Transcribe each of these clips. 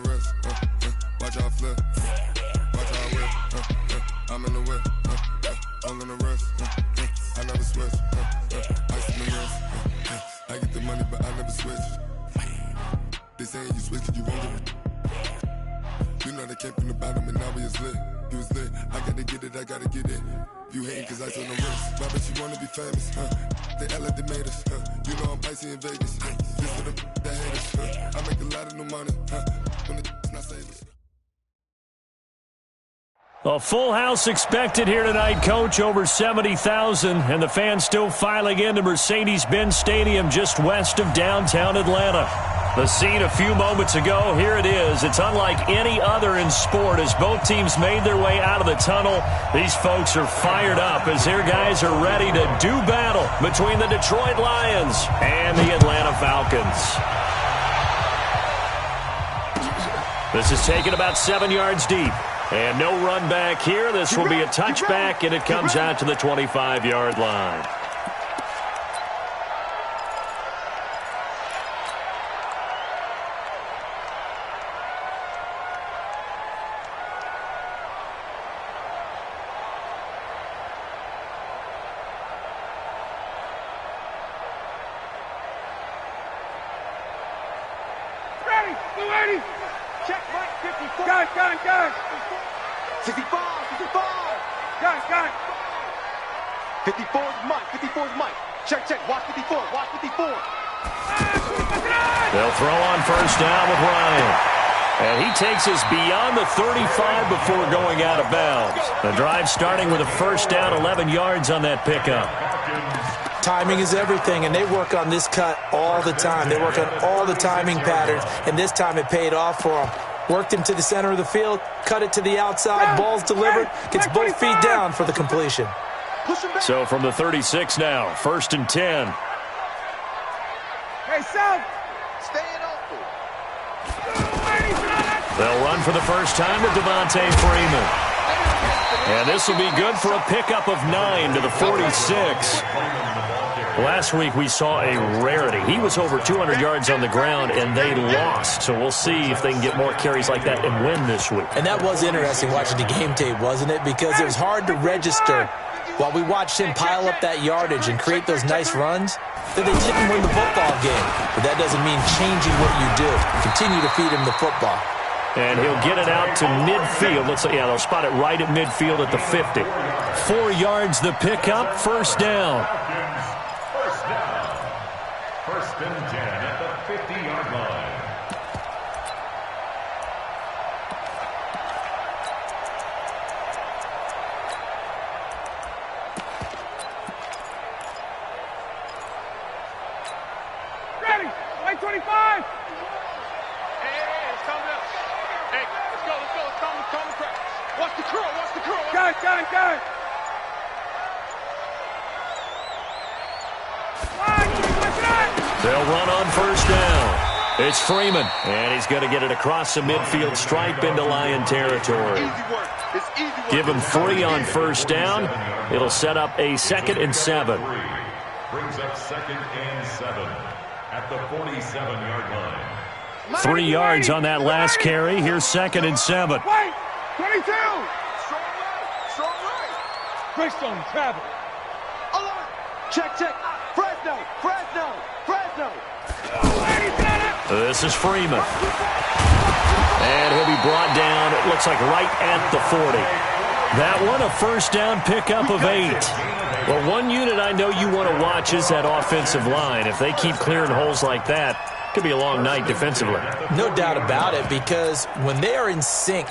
wrist. Watch how I flip. Watch how I whip. I'm in the whip. All in the wrist. I never switch. Ice in the wrist. I get the money, but I never switch. They saying you switch, you won't get it. You know they came from the bottom and now we is lit. You was lit. I gotta get it, I gotta get it. You hating cause ice on the wrist. Why bet you wanna be famous? They act like they made us. You know I'm icy in Vegas. Just for the that hate us. I make a lot of new money. When the not savers. A full house expected here tonight, Coach, over 70,000, and the fans still filing into Mercedes-Benz Stadium just west of downtown Atlanta. The scene a few moments ago, here it is. It's unlike any other in sport as both teams made their way out of the tunnel. These folks are fired up as their guys are ready to do battle between the Detroit Lions and the Atlanta Falcons. This is taken about 7 yards deep. And no run back here. This will be a touchback, and it comes out to the 25-yard line. Ready, 280. Check, Mike, 54. Gun. 55. Gun. 54's Mike. Check. Watch 54. They'll throw on first down with Ryan. And he takes us beyond the 35 before going out of bounds. The drive starting with a first down, 11 yards on that pickup. Timing is everything, and they work on this cut all the time. They work on all the timing patterns, and this time it paid off for them. Worked him to the center of the field, cut it to the outside, ball's delivered, gets both feet down for the completion. So from the 36 now, 1st and 10. Hey, South. Staying open. They'll run for the first time with Devontae Freeman. And this will be good for a pickup of 9 to the 46. Last week we saw a rarity. He was over 200 yards on the ground, and they lost. So we'll see if they can get more carries like that and win this week. And that was interesting watching the game tape, wasn't it? Because it was hard to register while we watched him pile up that yardage and create those nice runs that they didn't win the football game. But that doesn't mean changing what you do. Continue to feed him the football. And he'll get it out to midfield. Looks like, yeah, they'll spot it right at midfield at the 50. 4 yards the pickup, first down. First and 10 at the 50-yard line. Ready, Mike 25. Hey, it's coming up. Hey, let's go. It's coming. Watch the curl. Gun. They'll run on first down. It's Freeman, and he's going to get it across the midfield stripe into Lion territory. Give him 3 on first down. It'll set up a 2nd and 7. Brings up 2nd and 7 at the 47-yard line. 3 yards on that last carry. Here's 2nd and 7. Wait, 22. Strong right. Greystone, travel. Alert. Check. Fresno. This is Freeman. And he'll be brought down, it looks like right at the 40. That one, a first down pickup of 8. Well, one unit I know you want to watch is that offensive line. If they keep clearing holes like that, it could be a long night defensively. No doubt about it, because when they are in sync,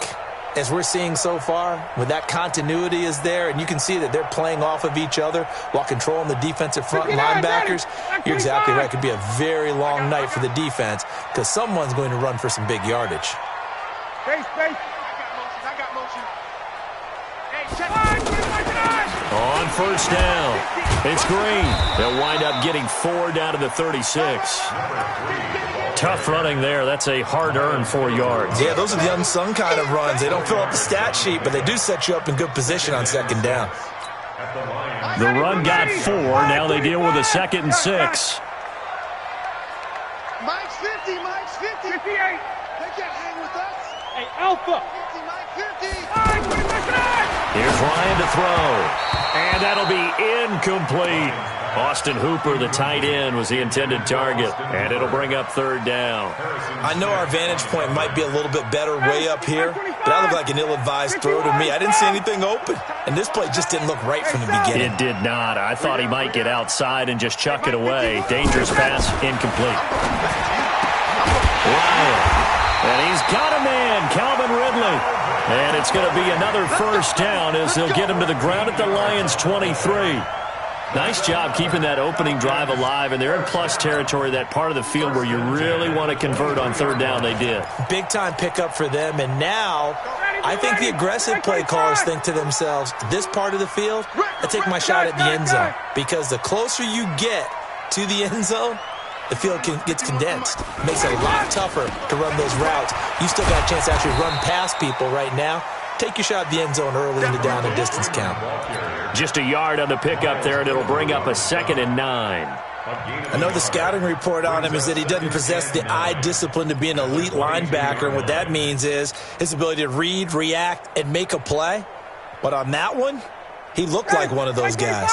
as we're seeing so far, when that continuity is there, and you can see that they're playing off of each other while controlling the defensive front linebackers, you're exactly right. It could be a very long night for the defense because someone's going to run for some big yardage. Space. I got motion. Hey, check. On first down, it's Green. They'll wind up getting 4 down to the 36. Tough running there. That's a hard-earned 4 yards. Yeah, those are the unsung kind of runs. They don't fill up the stat sheet, but they do set you up in good position on 2nd down. The run got 4. Now they deal with a 2nd and 6. Mike's 50. 58. They can't hang with us. Alpha. Here's Ryan to throw. And that'll be incomplete. Austin Hooper, the tight end, was the intended target. And it'll bring up third down. I know our vantage point might be a little bit better way up here, but that looked like an ill-advised throw to me. I didn't see anything open, and this play just didn't look right from the beginning. It did not. I thought he might get outside and just chuck it away. Dangerous pass, incomplete. Ryan, and he's got a man, Calvin Ridley. And it's going to be another first down as they'll get him to the ground at the Lions' 23. Nice job keeping that opening drive alive, and they're in plus territory, that part of the field where you really want to convert on third down. They did. Big-time pickup for them, and now I think the aggressive play callers think to themselves, this part of the field, I take my shot at the end zone, because the closer you get to the end zone, the field gets condensed. Makes it a lot tougher to run those routes. You still got a chance to actually run past people right now. Take your shot at the end zone early in the down and distance count. Just a yard on the pickup there, and it'll bring up a 2nd and 9. I know the scouting report on him is that he doesn't possess the eye discipline to be an elite linebacker, and what that means is his ability to read, react, and make a play. But on that one, he looked like one of those guys.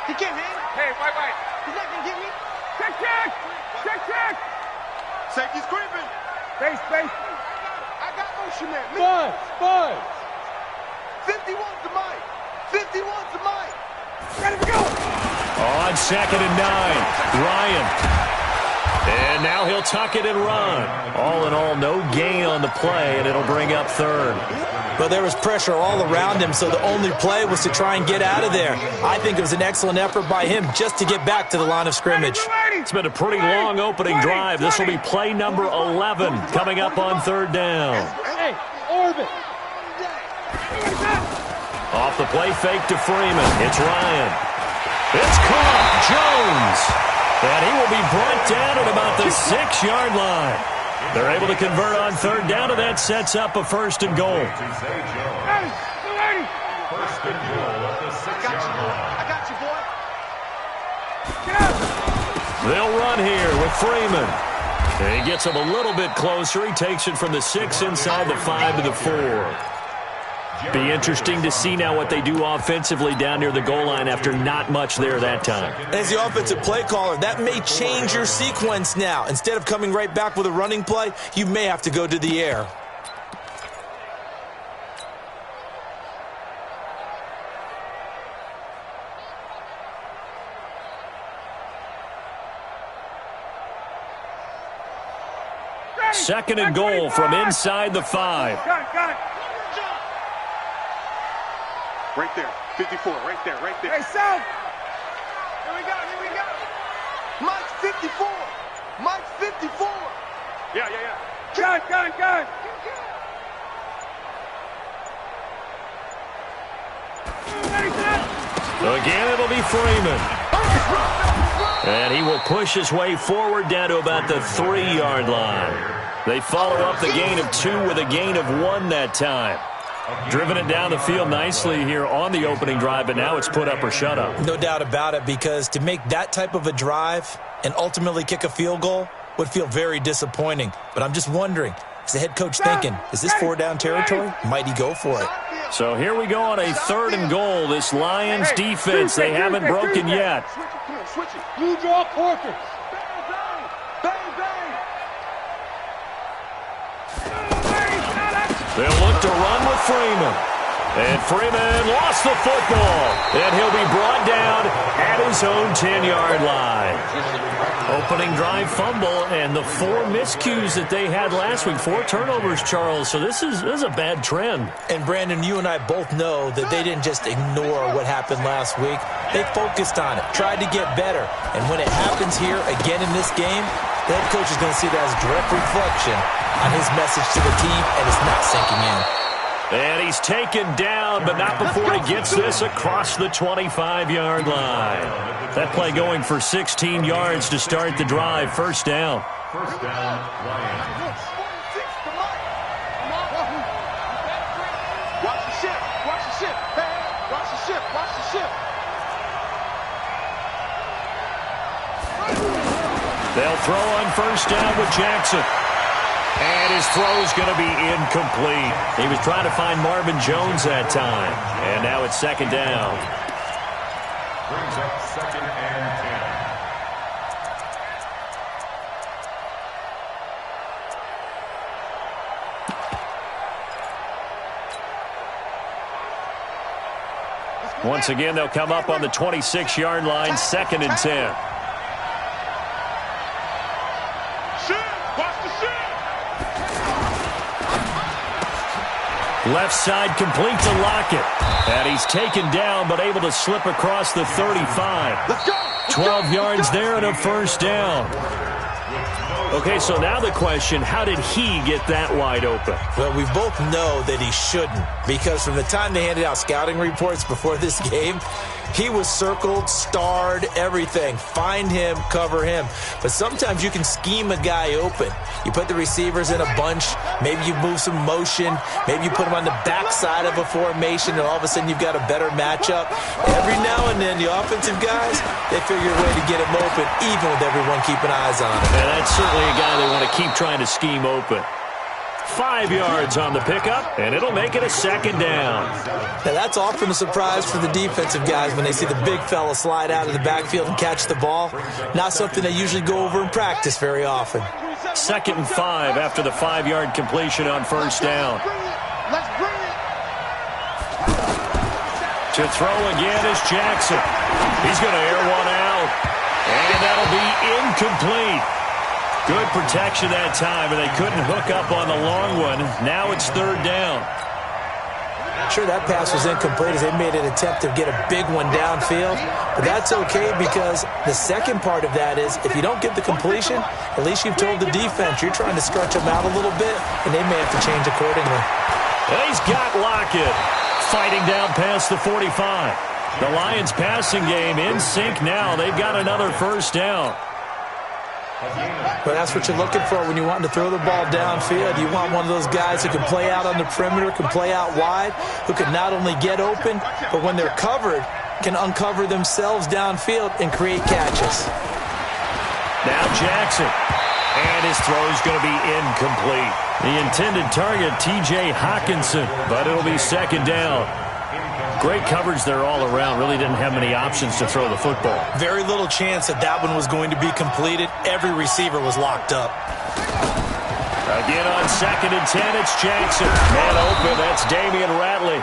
He can't hang. Hey, wait. He's not going to get me. Check. Safety's creeping. Base. I got motion man. Buzz. 51's the mic. Ready to go. On 2nd and 9, Ryan. And now he'll tuck it and run. All in all, no gain on the play, and it'll bring up third. But there was pressure all around him, so the only play was to try and get out of there. I think it was an excellent effort by him just to get back to the line of scrimmage. It's been a pretty long opening drive. This will be play number 11 coming up on third down. Hey, orbit. Off the play fake to Freeman. It's Ryan. It's caught. Jones. And he will be brought down at about the 6-yard line. They're able to convert on third down, and that sets up a 1st and goal. First and goal at the 6-yard line. I got you, boy. They'll run here with Freeman. And he gets him a little bit closer. He takes it from the 6 inside the 5 to the 4. Be interesting to see now what they do offensively down near the goal line after not much there that time. As the offensive play caller, that may change your sequence now. Instead of coming right back with a running play, you may have to go to the air. Second and goal from inside the 5. Got it. Right there, 54, right there. Hey, South! Here we go. Mike's 54! Yeah. Gun! Again, it'll be Freeman. And he will push his way forward down to about the 3-yard line. They follow up the gain of 2 with a gain of 1 that time. Driven it down the field nicely here on the opening drive, but now it's put up or shut up. No doubt about it, because to make that type of a drive and ultimately kick a field goal would feel very disappointing. But I'm just wondering, is the head coach thinking, is this 4-down territory? Might he go for it? So here we go on a 3rd and goal. This Lions defense, they haven't broken yet. Switch it. Blue draw quarters. They'll look to run with Freeman. And Freeman lost the football. And he'll be brought down at his own 10-yard line. Opening drive fumble, and the 4 miscues that they had last week. 4 turnovers, Charles. So this is a bad trend. And, Brandon, you and I both know that they didn't just ignore what happened last week. They focused on it, tried to get better. And when it happens here again in this game, the head coach is going to see that as a direct reflection on his message to the team, and it's not sinking in. And he's taken down, but not before he gets this across the 25-yard line. That play going for 16 yards to start the drive. First down. Lions. Watch the ship. Hey, watch the ship. They'll throw on first down with Jackson. And his throw's going to be incomplete. He was trying to find Marvin Jones that time. And now it's second down. Brings up second and 10. Once again, they'll come up on the 26-yard line, second and 10. Left side complete to Lockett. And he's taken down, but able to slip across the 35. 12 yards there and a first down. Okay, so now the question, how did he get that wide open? Well, we both know that he shouldn't, because from the time they handed out scouting reports before this game, he was circled, starred, everything. Find him, cover him. But sometimes you can scheme a guy open. You put the receivers in a bunch. Maybe you move some motion. Maybe you put them on the backside of a formation, and all of a sudden you've got a better matchup. Every now and then, the offensive guys, they figure a way to get him open, even with everyone keeping eyes on him. And that's certainly a guy they want to keep trying to scheme open. 5 yards on the pickup, and it'll make it a second down. Now, that's often a surprise for the defensive guys when they see the big fella slide out of the backfield and catch the ball. Not something they usually go over in practice very often. 2nd and 5 after the 5-yard completion on first down. To throw again is Jackson. He's going to air one out, and that'll be incomplete. Good protection that time, and they couldn't hook up on the long one. Now it's third down. Sure, that pass was incomplete as they made an attempt to get a big one downfield. But that's okay, because the second part of that is if you don't get the completion, at least you've told the defense you're trying to stretch them out a little bit, and they may have to change accordingly. And he's got Lockett fighting down past the 45. The Lions passing game in sync now. They've got another first down. But that's what you're looking for when you want to throw the ball downfield. You want one of those guys who can play out on the perimeter, can play out wide, who can not only get open, but when they're covered, can uncover themselves downfield and create catches. Now Jackson. And his throw is going to be incomplete. The intended target, T.J. Hawkinson, but it'll be second down. Great coverage there all around. Really didn't have many options to throw the football. Very little chance that that one was going to be completed. Every receiver was locked up. Again on 2nd and 10, it's Jackson. Man open, that's Damian Ratley.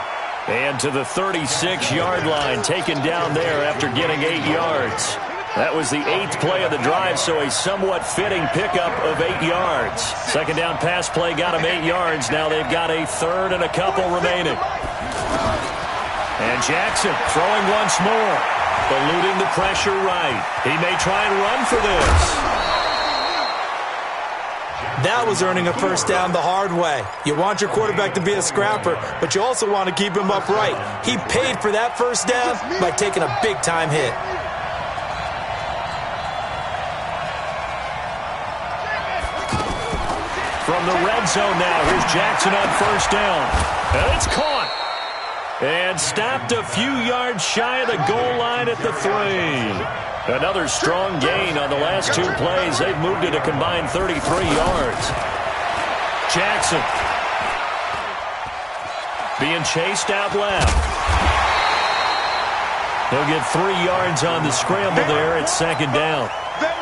And to the 36-yard line, taken down there after getting 8 yards. That was the 8th play of the drive, so a somewhat fitting pickup of 8 yards. Second down pass play got him 8 yards. Now they've got a third and a couple remaining. And Jackson throwing once more, eluding the pressure right. He may try and run for this. That was earning a first down the hard way. You want your quarterback to be a scrapper, but you also want to keep him upright. He paid for that first down by taking a big-time hit. From the red zone now, here's Jackson on first down. And it's caught. And stopped a few yards shy of the goal line at the 3. Another strong gain on the last 2 plays. They've moved it a combined 33 yards. Jackson being chased out left. He'll get 3 yards on the scramble there at second down.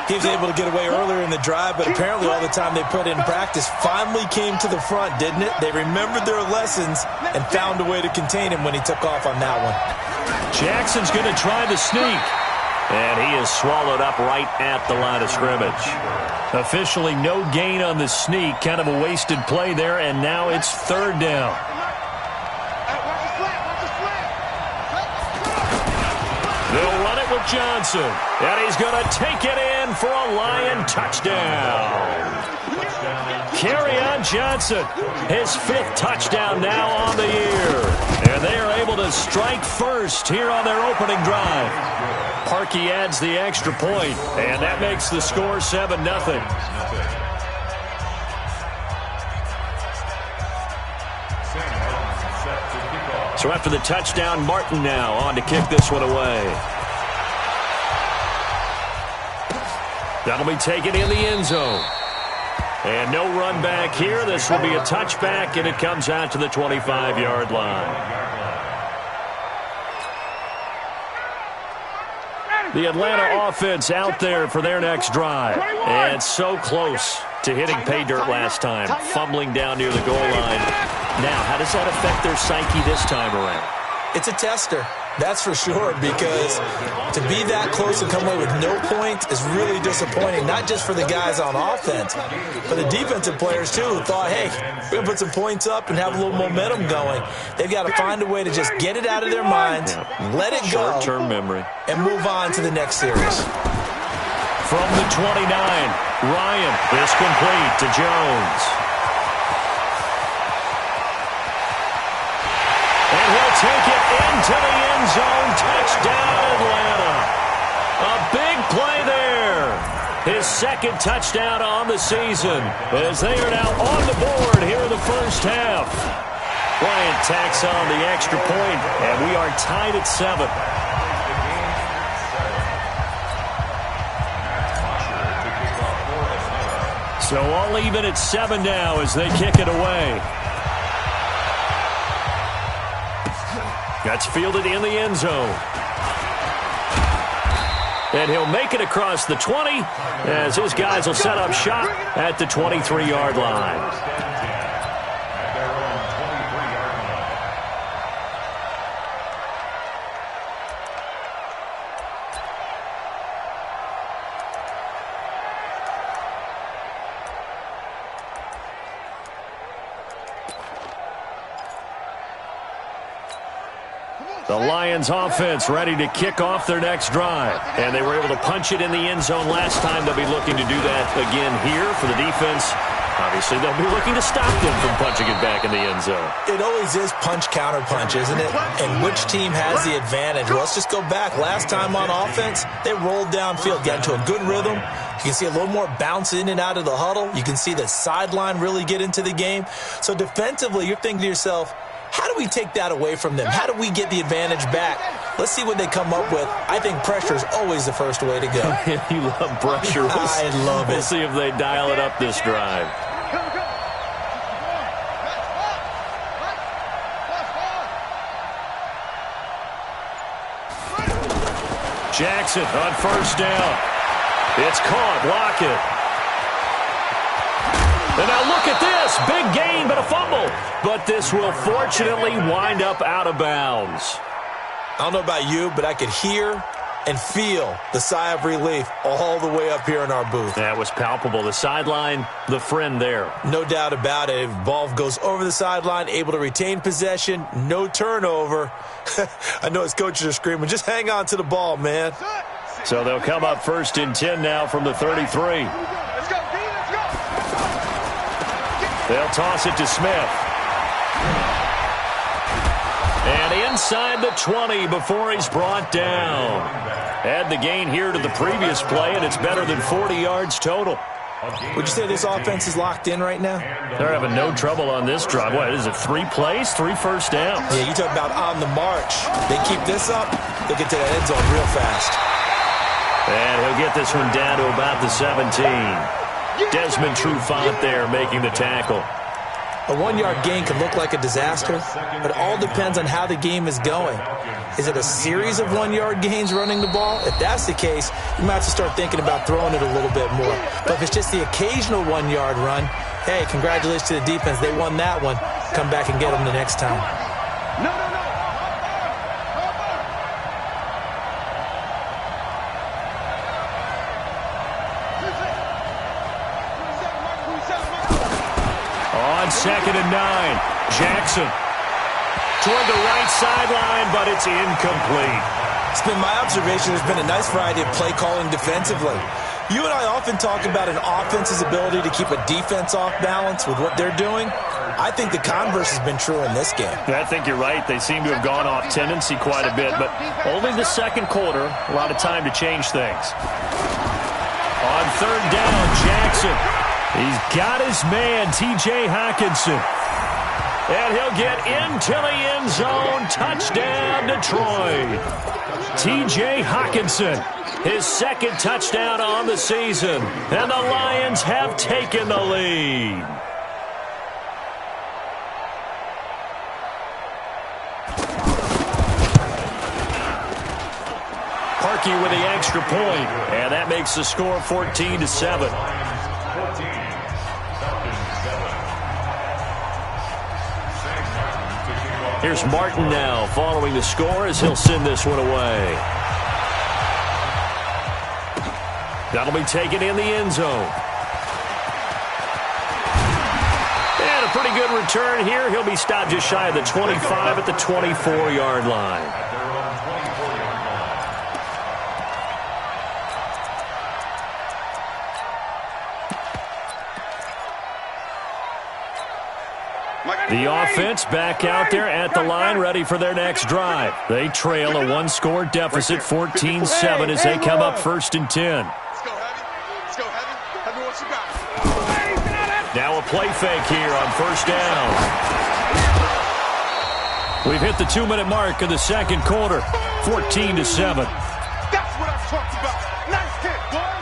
He was able to get away earlier in the drive, but apparently all the time they put in practice finally came to the front, didn't it? They remembered their lessons and found a way to contain him when he took off on that one. Jackson's going to try the sneak. And he is swallowed up right at the line of scrimmage. Officially no gain on the sneak. Kind of a wasted play there, and now it's third down. They'll run it with Johnson. And he's going to take it in for a Lion touchdown. Kerryon Johnson, his 5th touchdown now on the year. And they are able to strike first here on their opening drive. Parkey adds the extra point, and that makes the score 7-0. So after the touchdown, Martin now on to kick this one away. That'll be taken in the end zone. And no run back here. This will be a touchback, and it comes out to the 25-yard line. The Atlanta offense out there for their next drive. And so close to hitting pay dirt last time, fumbling down near the goal line. Now, how does that affect their psyche this time around? It's a tester, that's for sure, because to be that close and come away with no points is really disappointing, not just for the guys on offense, but the defensive players, too, who thought, hey, we're going to put some points up and have a little momentum going. They've got to find a way to just get it out of their minds, let it go, short-term memory, and move on to the next series. From the 29, Ryan is complete to Jones. And he'll take it into the end zone. Touchdown, Atlanta. A big play there. His second touchdown on the season as they are now on the board here in the first half. Bryant tacks on the extra point, and we are tied at 7. So all even at 7 now as they kick it away. That's fielded in the end zone. And he'll make it across the 20 as his guys will set up shop at the 23-yard line. The Lions offense ready to kick off their next drive. And they were able to punch it in the end zone last time. They'll be looking to do that again here for the defense. Obviously, they'll be looking to stop them from punching it back in the end zone. It always is punch-counter-punch, isn't it? And which team has the advantage? Well, let's just go back. Last time on offense, they rolled downfield, got into a good rhythm. You can see a little more bounce in and out of the huddle. You can see the sideline really get into the game. So defensively, you're thinking to yourself, how do we take that away from them? How do we get the advantage back? Let's see what they come up with. I think pressure is always the first way to go. You love pressure. I love it. We'll see if they dial it up this drive. Jackson on first down. It's caught. Lockett. And now look at this. Big gain, but a fumble. But this will fortunately wind up out of bounds. I don't know about you, but I could hear and feel the sigh of relief all the way up here in our booth. That was palpable. The sideline, the friend there. No doubt about it. Ball goes over the sideline, able to retain possession, no turnover. I know his coaches are screaming, just hang on to the ball, man. So they'll come up first and 10 now from the 33. Let's go, D, let's go. They'll toss it to Smith. And inside the 20 before he's brought down. Add the gain here to the previous play, and it's better than 40 yards total. Would you say this offense is locked in right now? They're having no trouble on this drive. What, is it 3 plays, 3 first downs? Yeah, you talk about on the march. They keep this up, they'll get to that end zone real fast. And he'll get this one down to about the 17. Desmond Trufant there making the tackle. A 1-yard gain can look like a disaster, but it all depends on how the game is going. Is it a series of 1-yard gains running the ball? If that's the case, you might have to start thinking about throwing it a little bit more. But if it's just the occasional 1-yard run, hey, congratulations to the defense. They won that one. Come back and get them the next time. No. On 2nd and 9, Jackson toward the right sideline, but it's incomplete. It's been my observation there's been a nice variety of play calling defensively. You and I often talk about an offense's ability to keep a defense off balance with what they're doing. I think the converse has been true in this game. I think you're right. They seem to have gone off tendency quite a bit, but only the second quarter, a lot of time to change things. On 3rd down, Jackson. He's got his man, T.J. Hockenson. And he'll get into the end zone. Touchdown, Detroit. T.J. Hockenson, his second touchdown on the season. And the Lions have taken the lead. Parkey with the extra point. And that makes the score 14-7. Here's Martin now following the score as he'll send this one away. That'll be taken in the end zone. And a pretty good return here. He'll be stopped just shy of the 25 at the 24-yard line. The offense back out there at the line, ready for their next drive. They trail a one-score deficit, 14-7, as they come up 1st and 10. Let's go, Heavy. Let's go, Heavy. Heavy, what you got? Now a play fake here on 1st down. We've hit the 2-minute mark of the second quarter, 14-7. That's what I'm talking about. Nice hit, boy.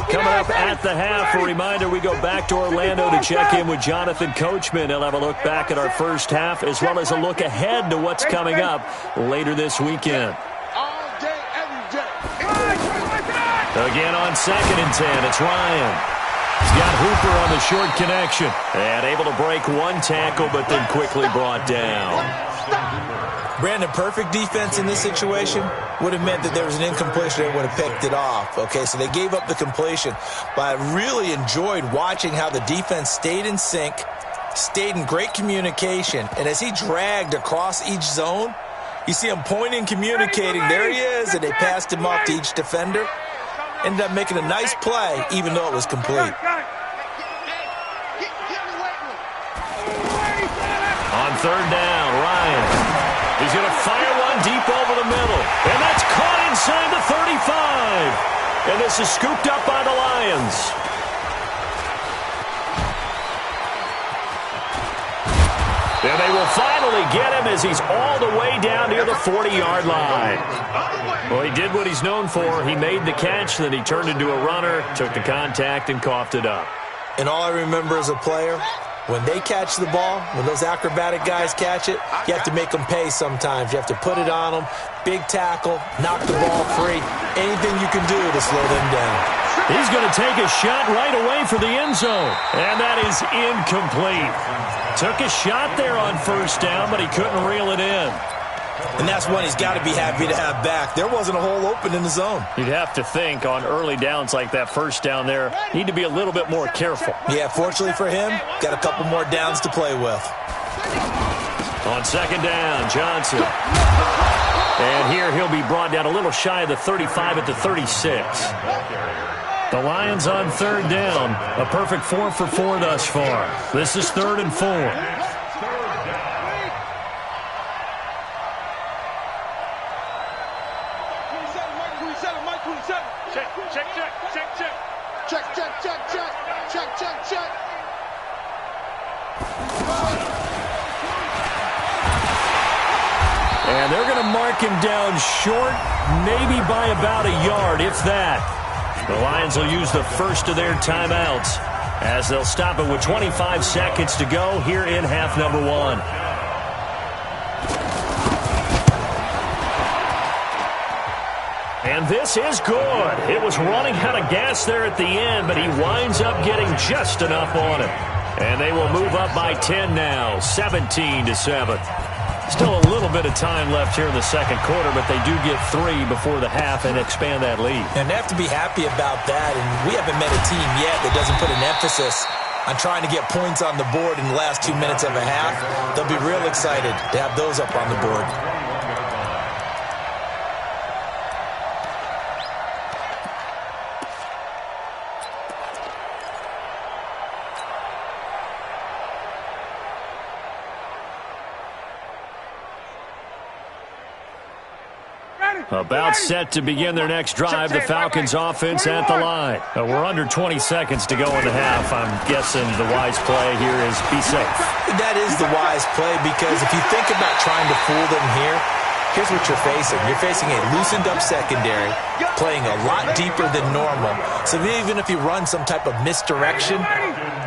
Coming up at the half, a reminder, we go back to Orlando to check in with Jonathan Coachman. He'll have a look back at our first half as well as a look ahead to what's coming up later this weekend. All day, every day. Again on 2nd and 10, it's Ryan. He's got Hooper on the short connection and able to break one tackle but then quickly brought down. Brandon, perfect defense in this situation would have meant that there was an incompletion that would have picked it off. Okay, so they gave up the completion. But I really enjoyed watching how the defense stayed in sync, stayed in great communication, and as he dragged across each zone, you see him pointing, communicating. There he is, and they passed him off to each defender. Ended up making a nice play, even though it was complete. On 3rd down, Ryan. He's going to fire one deep over the middle. And that's caught inside the 35. And this is scooped up by the Lions. And they will finally get him as he's all the way down near the 40-yard line. Well, he did what he's known for. He made the catch, then he turned into a runner, took the contact, and coughed it up. And all I remember as a player, when they catch the ball, when those acrobatic guys catch it, you have to make them pay sometimes. You have to put it on them, big tackle, knock the ball free, anything you can do to slow them down. He's going to take a shot right away for the end zone, and that is incomplete. Took a shot there on 1st down, but he couldn't reel it in. And that's one he's got to be happy to have back. There wasn't a hole open in the zone. You'd have to think on early downs like that 1st down there, need to be a little bit more careful. Yeah, fortunately for him, got a couple more downs to play with. On 2nd down, Johnson. And here he'll be brought down a little shy of the 35 at the 36. The Lions on 3rd down. A perfect 4 for 4 thus far. This is 3rd and 4. And they're going to mark him down short, maybe by about a yard, if that. The Lions will use the first of their timeouts as they'll stop it with 25 seconds to go here in half number 1. And this is good. It was running out of gas there at the end, but he winds up getting just enough on it. And they will move up by 10 now, 17-7. Still a little bit of time left here in the second quarter, but they do get 3 before the half and expand that lead. And they have to be happy about that, and we haven't met a team yet that doesn't put an emphasis on trying to get points on the board in the last 2 minutes of a half. They'll be real excited to have those up on the board. About set to begin their next drive, the Falcons offense at the line. We're under 20 seconds to go in the half. I'm guessing the wise play here is be safe. That is the wise play, because if you think about trying to fool them here, here's what you're facing. You're facing a loosened-up secondary, playing a lot deeper than normal. So even if you run some type of misdirection,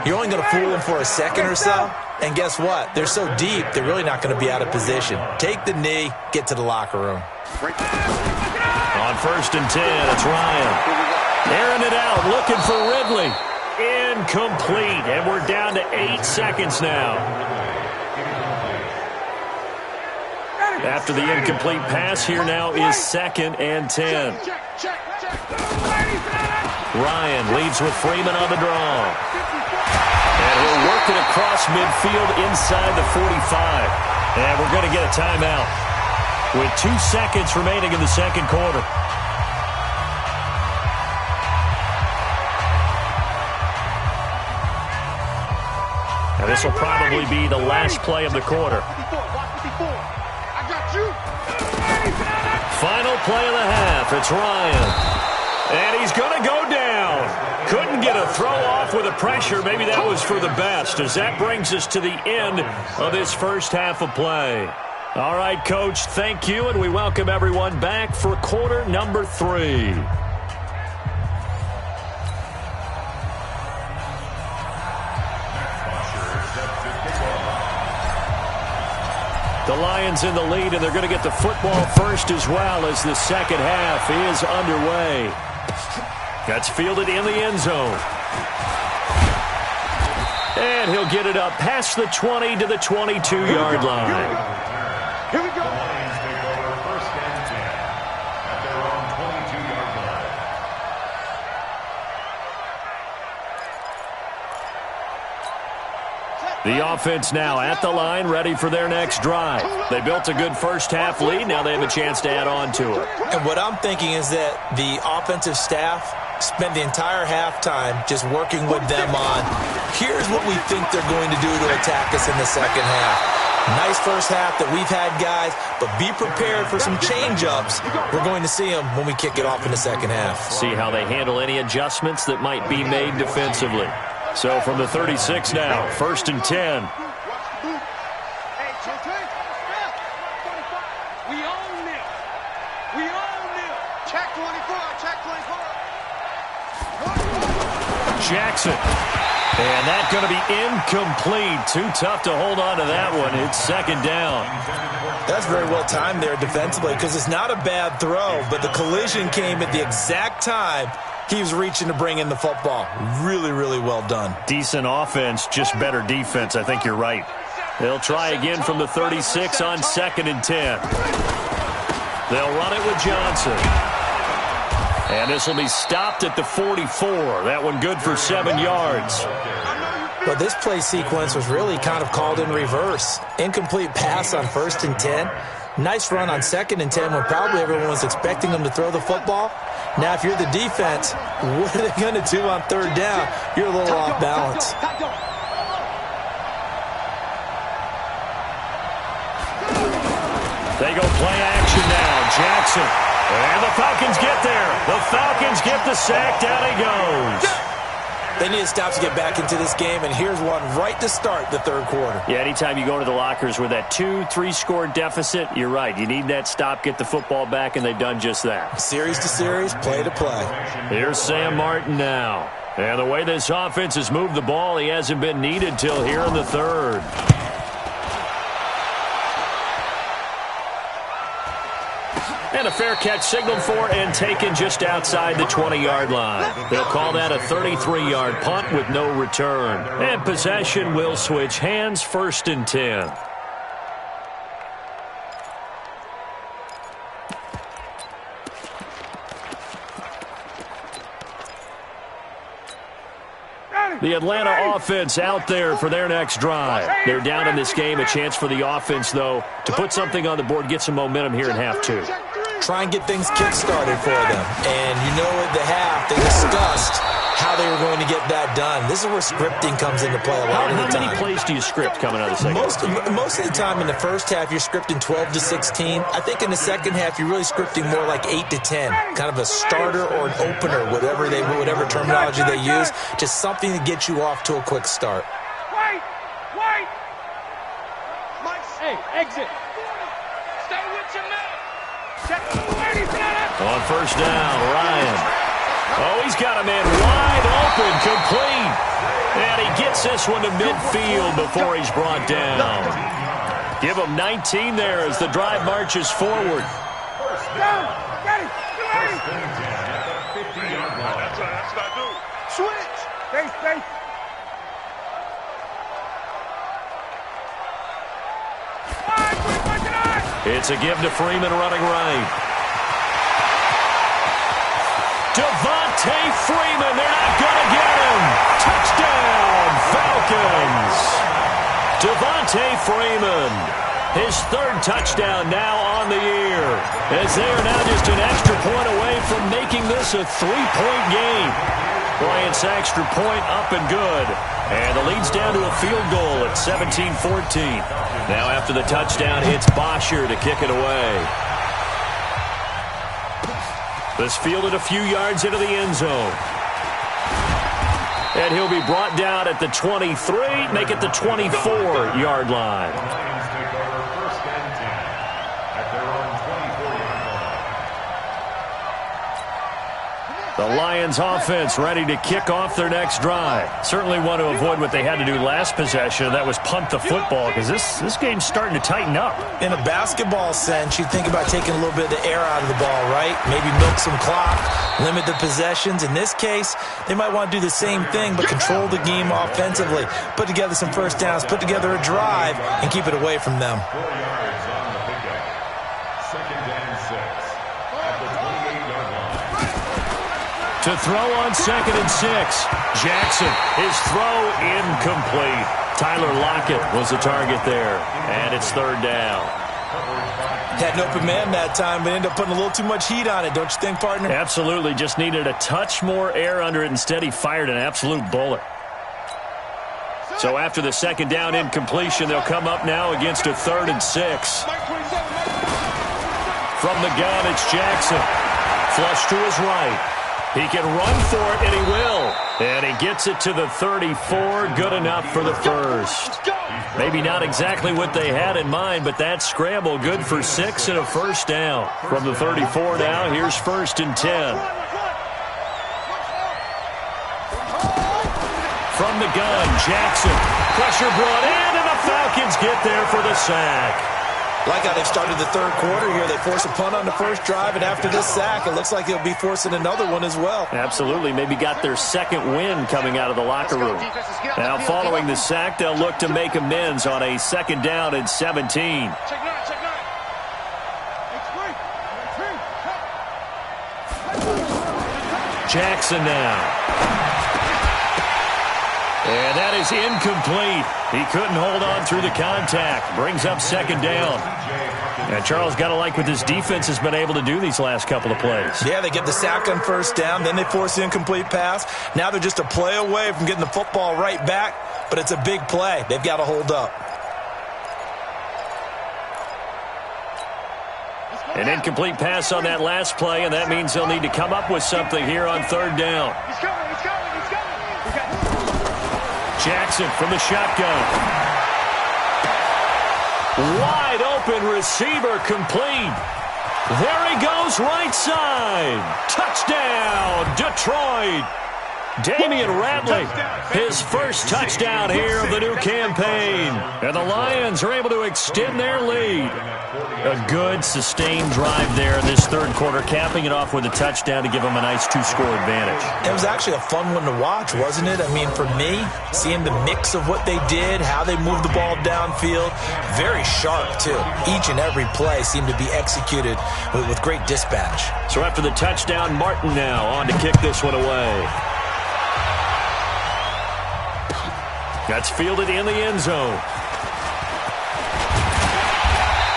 you're only going to fool them for a second or so. And guess what? They're so deep, they're really not going to be out of position. Take the knee, get to the locker room. On 1st and 10, it's Ryan. Airing it out, looking for Ridley. Incomplete, and we're down to 8 seconds now. After the incomplete pass, here now is 2nd and 10. Ryan leads with Freeman on the draw. And he'll work it across midfield inside the 45. And we're going to get a timeout with 2 seconds remaining in the second quarter. And this will probably be the last play of the quarter. Final play of the half. It's Ryan. And he's going to go down. Couldn't get a throw off with the pressure. Maybe that was for the best, as that brings us to the end of this first half of play. All right, Coach, thank you, and we welcome everyone back for quarter number 3. The Lions in the lead, and they're going to get the football first as well as the second half is underway. That's fielded in the end zone. And he'll get it up past the 20 to the 22-yard line. Here we go. Lions take over 1st and 10 at their own 22-yard line. The offense now at the line, ready for their next drive. They built a good first half lead. Now they have a chance to add on to it. And what I'm thinking is that the offensive staff spent the entire halftime just working with them on, here's what we think they're going to do to attack us in the second half. Nice first half that we've had, guys, but be prepared for some change-ups. We're going to see them when we kick it off in the second half. See how they handle any adjustments that might be made defensively. So from the 36 now, 1st and 10. We own this. We own this. Check 24. Check 24. Jackson. And that's going to be incomplete. Too tough to hold on to that one. It's 2nd down. That's very well timed there defensively, because it's not a bad throw, but the collision came at the exact time he was reaching to bring in the football. Really, really well done. Decent offense, just better defense. I think you're right. They'll try again from the 36 on 2nd and 10. They'll run it with Johnson. And this will be stopped at the 44. That one good for 7 yards. But this play sequence was really kind of called in reverse. Incomplete pass on 1st and 10. Nice run on 2nd and 10 when probably everyone was expecting them to throw the football. Now, if you're the defense, what are they going to do on 3rd down? You're a little off balance. They go play action now. Jackson. And the Falcons get there. The Falcons get the sack. Down he goes. They need to stop to get back into this game, and here's one right to start the 3rd quarter. Yeah, anytime you go to the lockers with that 2-3 deficit, you're right. You need that stop, get the football back, and they've done just that. Series to series, play to play. Here's Sam Martin now. And the way this offense has moved the ball, he hasn't been needed till here in the 3rd. And a fair catch signaled for and taken just outside the 20-yard line. They'll call that a 33-yard punt with no return. And possession will switch hands, 1st and 10. The Atlanta offense out there for their next drive. They're down in this game. A chance for the offense, though, to put something on the board, get some momentum here in half 2. Try and get things kick-started for them. And you know at the half they discussed how they were going to get that done. This is where scripting comes into play a lot of the time. How many plays do you script coming out of the second? Most of the time in the first half, you're scripting 12 to 16. I think in the second half, you're really scripting more like 8 to 10, kind of a starter or an opener, whatever terminology they use, just something to get you off to a quick start. Wait! Hey, exit! Stay with your man! On first down, Ryan. Oh, he's got a man wide open, complete. And he gets this one to midfield before he's brought down. Give him 19 there as the drive marches forward. That's what I do. Switch! Space. It's a give to Freeman running right. Devontae Freeman, they're not going to get him. Touchdown, Falcons. Devontae Freeman, his third touchdown now on the year, as they are now just an extra point away from making this a 3-point game. Bryant's extra point up and good. And the lead's down to a field goal at 17-14. Now after the touchdown, it's Bosher to kick it away. This fielded a few yards into the end zone. And he'll be brought down at the 23, make it the 24-yard line. The Lions offense ready to kick off their next drive. Certainly want to avoid what they had to do last possession, and that was punt the football, because this game's starting to tighten up. In a basketball sense, you think about taking a little bit of the air out of the ball, right? Maybe milk some clock, limit the possessions. In this case, they might want to do the same thing, but control the game offensively. Put together some first downs, put together a drive, and keep it away from them. 4 yards on the pickup. Second and 6 at the 28-yard line. To throw on 2nd and 6. Jackson, his throw incomplete. Tyler Lockett was the target there, and it's 3rd down. Had an open man that time, but ended up putting a little too much heat on it, don't you think, partner? Absolutely, just needed a touch more air under it. Instead, he fired an absolute bullet. So after the 2nd down incompletion, they'll come up now against a 3rd and 6. From the gun, it's Jackson. Flush to his right. He can run for it, and he will. And he gets it to the 34. Good enough for the first. Maybe not exactly what they had in mind, but that scramble good for 6 and a first down. From the 34 now, here's 1st and 10. From the gun, Jackson. Pressure brought in, and the Falcons get there for the sack. Like how they've started the third quarter here. They force a punt on the first drive, and after this sack, it looks like they'll be forcing another one as well. Absolutely. Maybe got their second win coming out of the locker room. Now, following the sack, they'll look to make amends on a 2nd down and 17. Jackson now. And that is incomplete. He couldn't hold on through the contact. Brings up 2nd down. And Charles, got to like what this defense has been able to do these last couple of plays. Yeah, they get the sack on first down, then they force the incomplete pass. Now they're just a play away from getting the football right back, but it's a big play. They've got to hold up. An incomplete pass on that last play, and that means they'll need to come up with something here on 3rd down. He's coming. Jackson from the shotgun. Wide open receiver, complete. There he goes, right side. Touchdown, Detroit. Damian Ratley, his first touchdown here of the new campaign. And the Lions are able to extend their lead. A good, sustained drive there in this third quarter, capping it off with a touchdown to give them a nice 2-score advantage. It was actually a fun one to watch, wasn't it? I mean, for me, seeing the mix of what they did, how they moved the ball downfield, very sharp, too. Each and every play seemed to be executed with great dispatch. So after the touchdown, Martin now on to kick this one away. That's fielded in the end zone.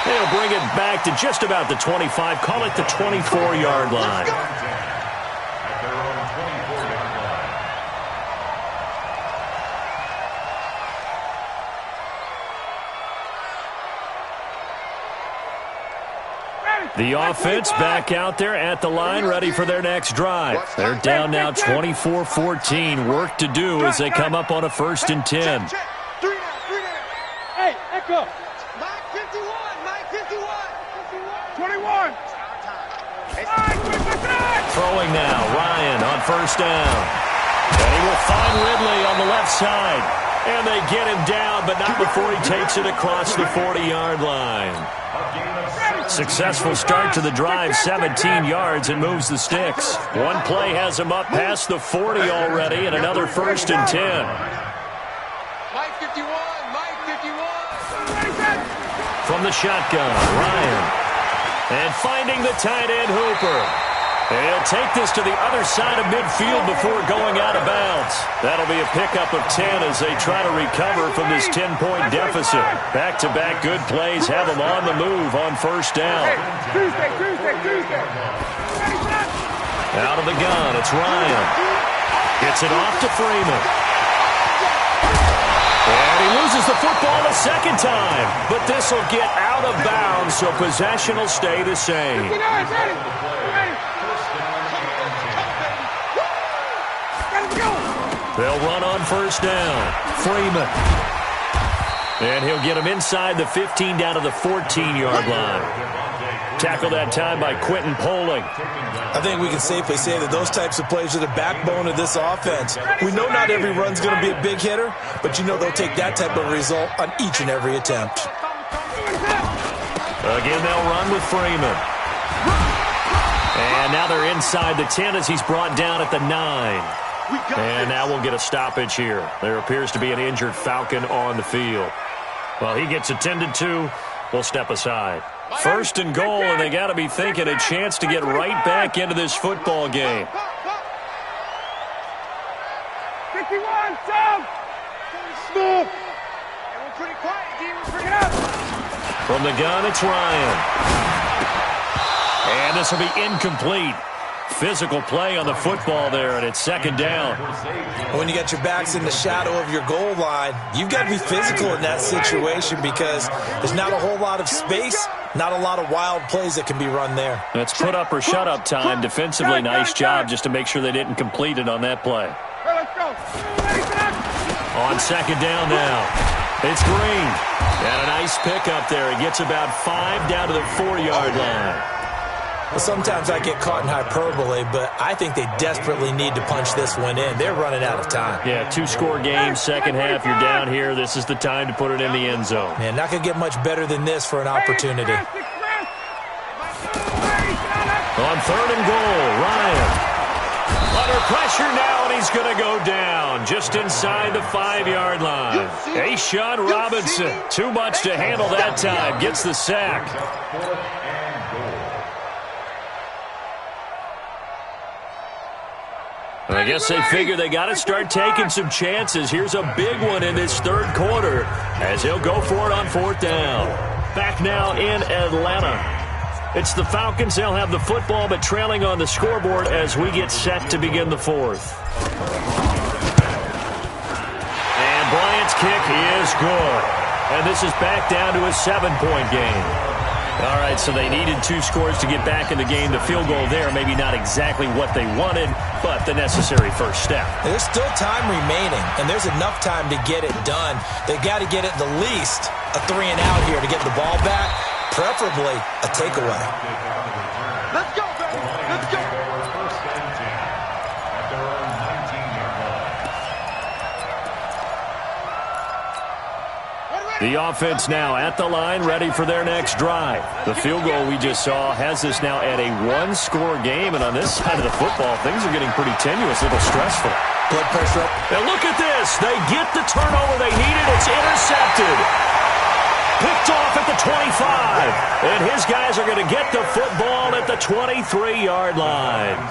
They'll bring it back to just about the 25. Call it the 24-yard line. The offense back out there at the line, ready for their next drive. They're down now 24-14. Work to do as they come up on a 1st and 10. Hey, echo. Mike 51, Mike 51. 21. Throwing now, Ryan on 1st down. And he will find Ridley on the left side. And they get him down, but not before he takes it across the 40-yard line. Successful start to the drive, 17 yards, and moves the sticks. One play has him up past the 40 already, and another 1st and 10. Mike 51, Mike 51. From the shotgun, Ryan. And finding the tight end, Hooper. He'll take this to the other side of midfield before going out of bounds. That'll be a pickup of 10 as they try to recover from this 10-point deficit. Back-to-back good plays have them on the move on 1st down. Tuesday. Out of the gun, it's Ryan. Gets it off to Freeman. And he loses the football a second time. But this will get out of bounds, so possession will stay the same. They'll run on 1st down. Freeman. And he'll get him inside the 15 down to the 14-yard line. Tackled that time by Quentin Poling. I think we can safely say that those types of plays are the backbone of this offense. We know not every run's going to be a big hitter, but you know they'll take that type of result on each and every attempt. Again, they'll run with Freeman. And now they're inside the 10 as he's brought down at the 9. And now we'll get a stoppage here. There appears to be an injured Falcon on the field. Well, he gets attended to. We'll step aside. 1st and goal, and they got to be thinking a chance to get right back into this football game. 51, Tom. Smooth. We're pretty quiet, D. We're bringing it up. From the gun, it's Ryan. And this will be incomplete. Physical play on the football there, and it's 2nd down. When you got your backs in the shadow of your goal line, you've got to be physical in that situation because there's not a whole lot of space, not a lot of wild plays that can be run there. That's put up or shut up time. Defensively, nice job just to make sure they didn't complete it on that play. Let's go. On 2nd down now, it's Green. And a nice pickup there. He gets about 5 down to the 4-yard line. Well, sometimes I get caught in hyperbole, but I think they desperately need to punch this one in. They're running out of time. Yeah, 2-score game, second half, you're down here. This is the time to put it in the end zone. Man, not going to get much better than this for an opportunity. On 3rd and goal, Ryan. Under pressure now, and he's going to go down just inside the 5-yard line. A'Shawn Robinson, too much to handle that time, gets the sack. I guess they figure they got to start taking some chances. Here's a big one in this 3rd quarter as he'll go for it on 4th down. Back now in Atlanta. It's the Falcons. They'll have the football, but trailing on the scoreboard as we get set to begin the 4th. And Bryant's kick is good. And this is back down to a 7-point game. All right, so they needed 2 scores to get back in the game. The field goal there, maybe not exactly what they wanted, but the necessary first step. There's still time remaining, and there's enough time to get it done. They've got to get at the least a 3-and-out here to get the ball back, preferably a takeaway. Let's go, baby. Let's go. The offense now at the line, ready for their next drive. The field goal we just saw has this now at a 1-score game, and on this side of the football, things are getting pretty tenuous, a little stressful. Blood pressure up. And look at this. They get the turnover they needed. It's intercepted. Picked off at the 25. And his guys are going to get the football at the 23-yard line.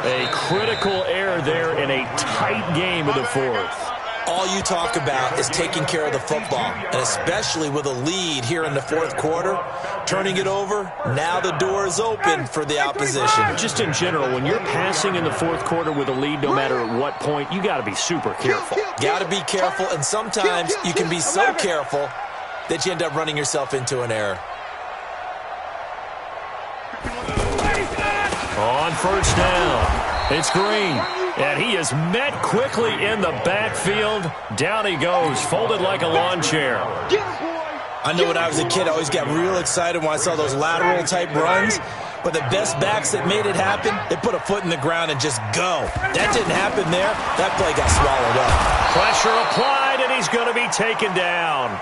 A critical error there in a tight game of the 4th. All you talk about is taking care of the football, and especially with a lead here in the 4th quarter, turning it over, now the door is open for the opposition. Just in general, when you're passing in the 4th quarter with a lead, no matter at what point, you got to be super careful. Got to be careful, and sometimes you can be so careful that you end up running yourself into an error. on first down. It's Green, and he is met quickly in the backfield. Down he goes, folded like a lawn chair. I know when I was a kid, I always got real excited when I saw those lateral-type runs. But the best backs that made it happen, they put a foot in the ground and just go. That didn't happen there. That play got swallowed up. Pressure applied, and he's going to be taken down.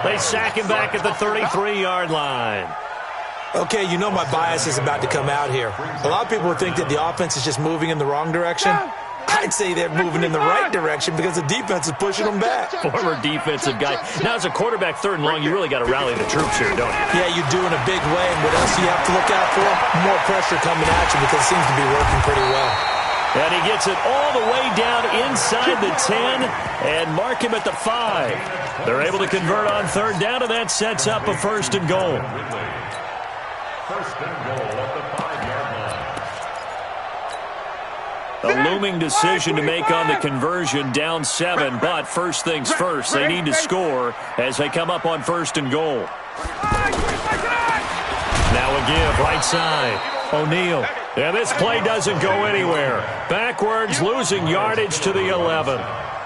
They sack him back at the 33-yard line. Okay, you know my bias is about to come out here. A lot of people would think that the offense is just moving in the wrong direction. I'd say they're moving in the right direction because the defense is pushing them back. Former defensive guy. Now, as a quarterback, 3rd and long, you really got to rally the troops here, don't you? Yeah, you do in a big way. And what else do you have to look out for? More pressure coming at you because it seems to be working pretty well. And he gets it all the way down inside the 10 and mark him at the 5. They're able to convert on 3rd down, and that sets up a 1st and goal. 1st and goal at the 5-yard line. A looming decision to make on the conversion, down 7, but first things first, they need to score as they come up on 1st and goal. Now a give, right side, O'Neal. And this play doesn't go anywhere. Backwards, losing yardage to the 11.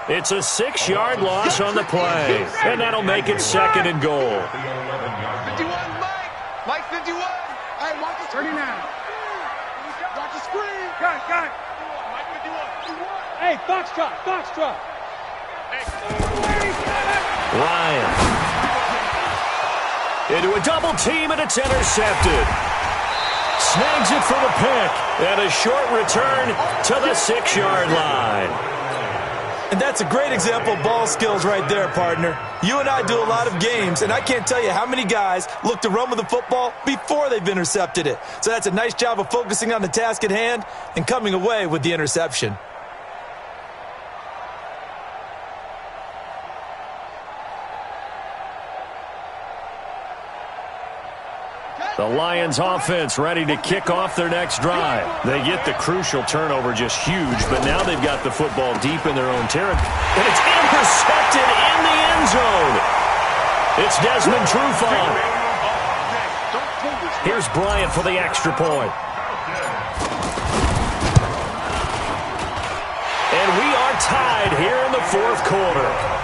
It's a 6-yard loss on the play, and that'll make it 2nd and goal. 51, Mike 51. Hey, watch the 39. Watch the screen. Got. Hey, Foxtrot. Ryan. Into a double team, and it's intercepted. Snags it for the pick, and a short return to the 6-yard line. And that's a great example of ball skills right there, partner. You and I do a lot of games, and I can't tell you how many guys look to run with the football before they've intercepted it. So that's a nice job of focusing on the task at hand and coming away with the interception. The Lions offense ready to kick off their next drive. They get the crucial turnover, just huge, but now they've got the football deep in their own territory. And it's intercepted in the end zone. It's Desmond Trufant. Here's Bryant for the extra point. And we are tied here in the 4th quarter.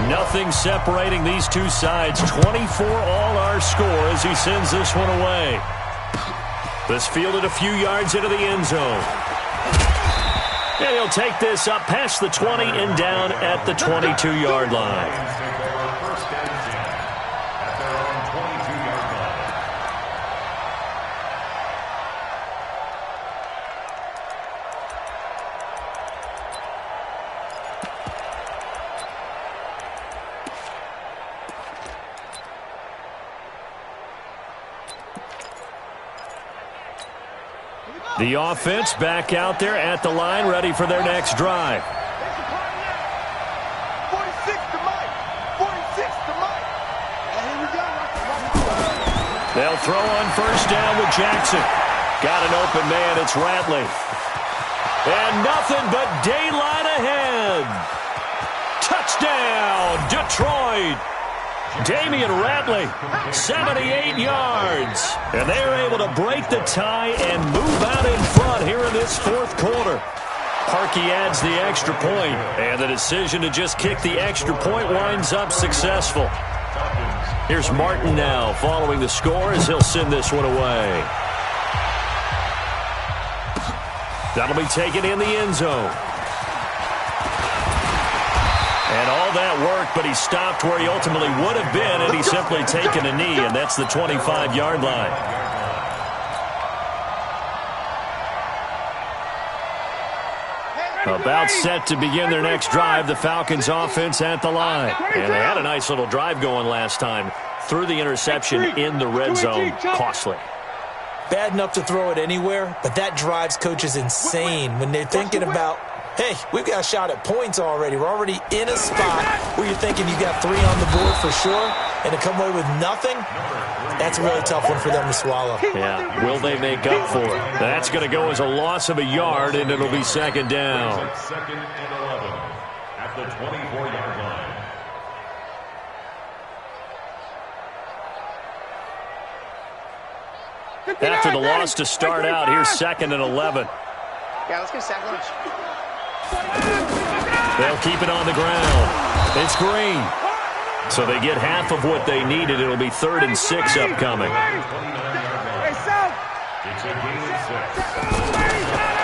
Nothing separating these two sides. 24 all our score as he sends this one away. This fielded a few yards into the end zone. And he'll take this up past the 20 and down at the 22-yard line. The offense back out there at the line, ready for their next drive. 46 to Mike. 46 to Mike. Here we go. They'll throw on first down with Jackson. Got an open man. It's Ratley. And nothing but daylight ahead. Touchdown, Detroit. Damian Ratley, 78 yards. And they're able to break the tie and move out in front here in this 4th quarter. Parkey adds the extra point, and the decision to just kick the extra point winds up successful. Here's Martin now following the score as he'll send this one away. That'll be taken in the end zone. And all that work, but he stopped where he ultimately would have been, and he's simply taken a knee, and that's the 25-yard line. About set to begin their next drive, the Falcons offense at the line. And they had a nice little drive going last time. Threw the interception in the red zone. Costly. Bad enough to throw it anywhere, but that drives coaches insane when they're thinking about, hey, we've got a shot at points already. We're already in a spot where you're thinking you got 3 on the board for sure, and to come away with nothing, that's a really tough one for them to swallow. Yeah, will they make up for it? That's going to go as a loss of a yard, and it'll be 2nd down. 2nd and 11 at the 24-yard line. after the loss to start out. Here's 2nd and 11. Yeah, let's get sack lunch. They'll keep it on the ground. It's Green. So they get half of what they needed. It'll be 3rd and 6 upcoming.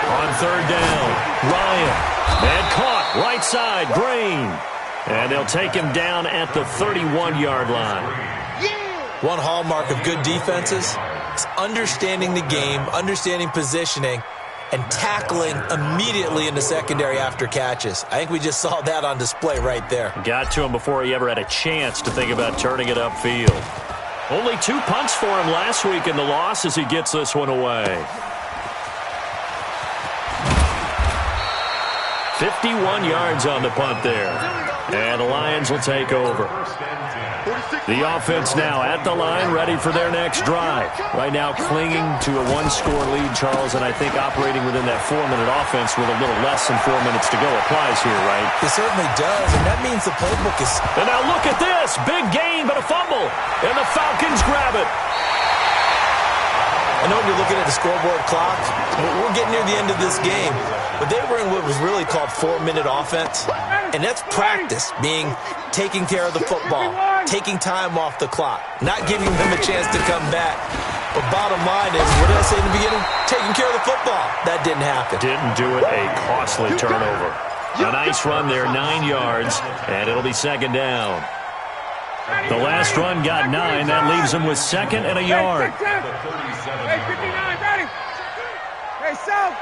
On 3rd down, Ryan. And caught right side, Green. And they'll take him down at the 31-yard line. One hallmark of good defenses is understanding the game, understanding positioning, and tackling immediately in the secondary after catches. I think we just saw that on display right there. Got to him before he ever had a chance to think about turning it upfield. Only 2 punts for him last week in the loss as he gets this one away. 51 yards on the punt there. And the Lions will take over. The offense now at the line, ready for their next drive. Right now clinging to a 1-score lead, Charles, and I think operating within that 4-minute offense with a little less than 4 minutes to go applies here, right? It certainly does, and that means the playbook is... And now look at this. Big gain, but a fumble. And the Falcons grab it. I know when you're looking at the scoreboard clock, we're getting near the end of this game, but they were in what was really called 4-minute offense, and that's practice, being taking care of the football, taking time off the clock, not giving them a chance to come back. But bottom line is, what did I say in the beginning? Taking care of the football. That didn't happen. Didn't do it. A costly turnover. A nice run there, 9 yards, and it'll be 2nd down. The last run got 9. That leaves him with 2nd and a yard. Hey, 59, ready. Hey, South.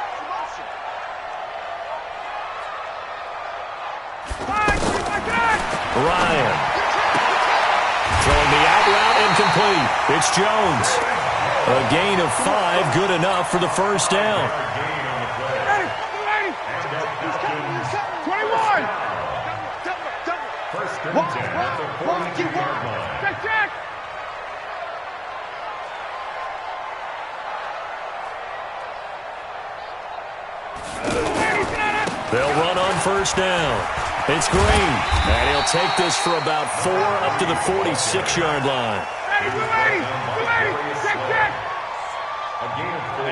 Ryan. Throwing the out route incomplete. It's Jones. A gain of 5, good enough for the 1st down. 21. First and 10 at the 42-yard line. Check. They'll run on 1st down. It's Green, and he'll take this for about 4 up to the 46-yard line. Check. A gain of 4.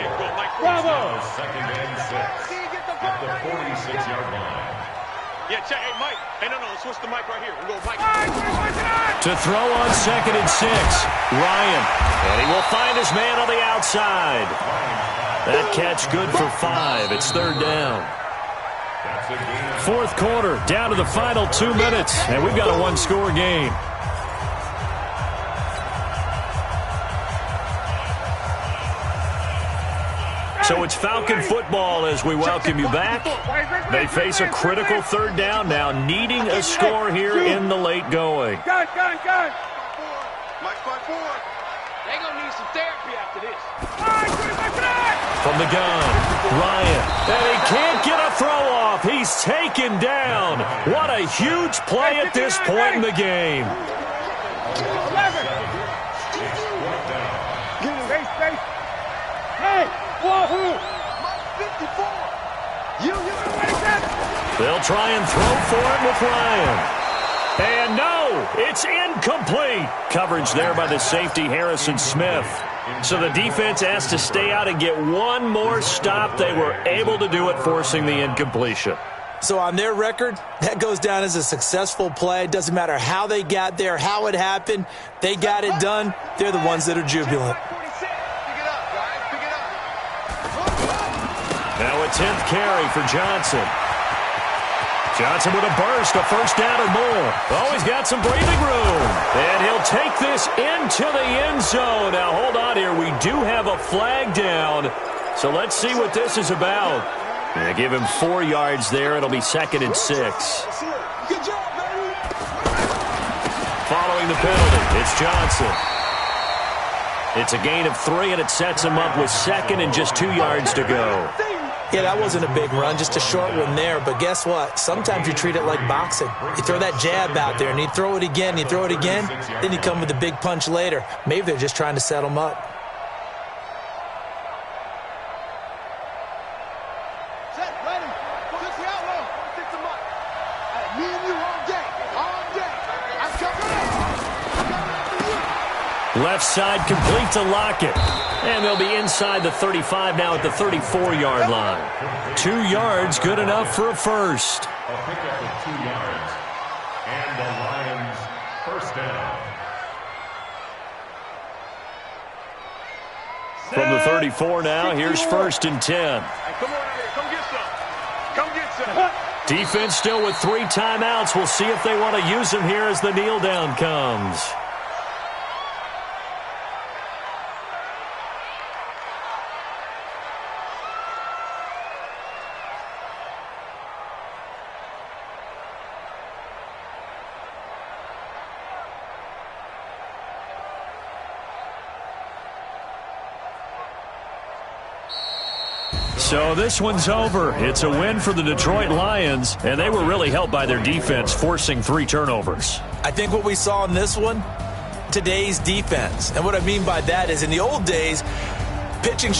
Bravo. 2nd and 6 at the 46-yard line. Yeah, check. Hey, Mike. Hey, no, let's switch the mic right here. We'll go Mike. To throw on 2nd and 6, Ryan. And he will find his man on the outside. That catch good for 5. It's 3rd down. 4th quarter, down to the final 2 minutes, and we've got a 1-score game. So it's Falcon football as we welcome you back. They face a critical 3rd down now, needing a score here in the late going. Gun. Mike, 5-4. They gonna need some therapy after this. From the gun, Ryan, and he can't get a throw off. He's taken down. What a huge play at this point in the game. 11. Space. Hey, whoa. Mike 54. You ready, Seth? They'll try and throw for it with Ryan. And no, it's incomplete. Coverage there by the safety, Harrison Smith. So the defense has to stay out and get one more stop. They were able to do it, forcing the incompletion. So on their record, that goes down as a successful play. It doesn't matter how they got there, how it happened. They got it done. They're the ones that are jubilant. Now a 10th carry for Johnson. Johnson with a burst, a 1st down or more. Oh, he's got some breathing room. And he'll take this into the end zone. Now, hold on here. We do have a flag down. So let's see what this is about. They give him 4 yards there. It'll be 2nd and 6. Following the penalty, it's Johnson. It's a gain of 3, and it sets him up with 2nd and just 2 yards to go. Yeah, that wasn't a big run, just a short one there. But guess what? Sometimes you treat it like boxing. You throw that jab out there, and you throw it again, then you come with a big punch later. Maybe they're just trying to set him up. Set, ready. Just the outlaw. Stick the mic. Me and you all day. I'm coming up. I'm coming after you. Left side complete to Lockett. And they'll be inside the 35 now at the 34-yard line. 2 yards, good enough for a first. A pickup of 2 yards. And the Lions first down. From the 34 now, here's 1st and 10. Hey, come on out here. Come get some. Come get some. Defense still with 3 timeouts. We'll see if they want to use them here as the kneel down comes. So this one's over. It's a win for the Detroit Lions, and they were really helped by their defense, forcing 3 turnovers. I think what we saw in this one, today's defense. And what I mean by that is in the old days, pitching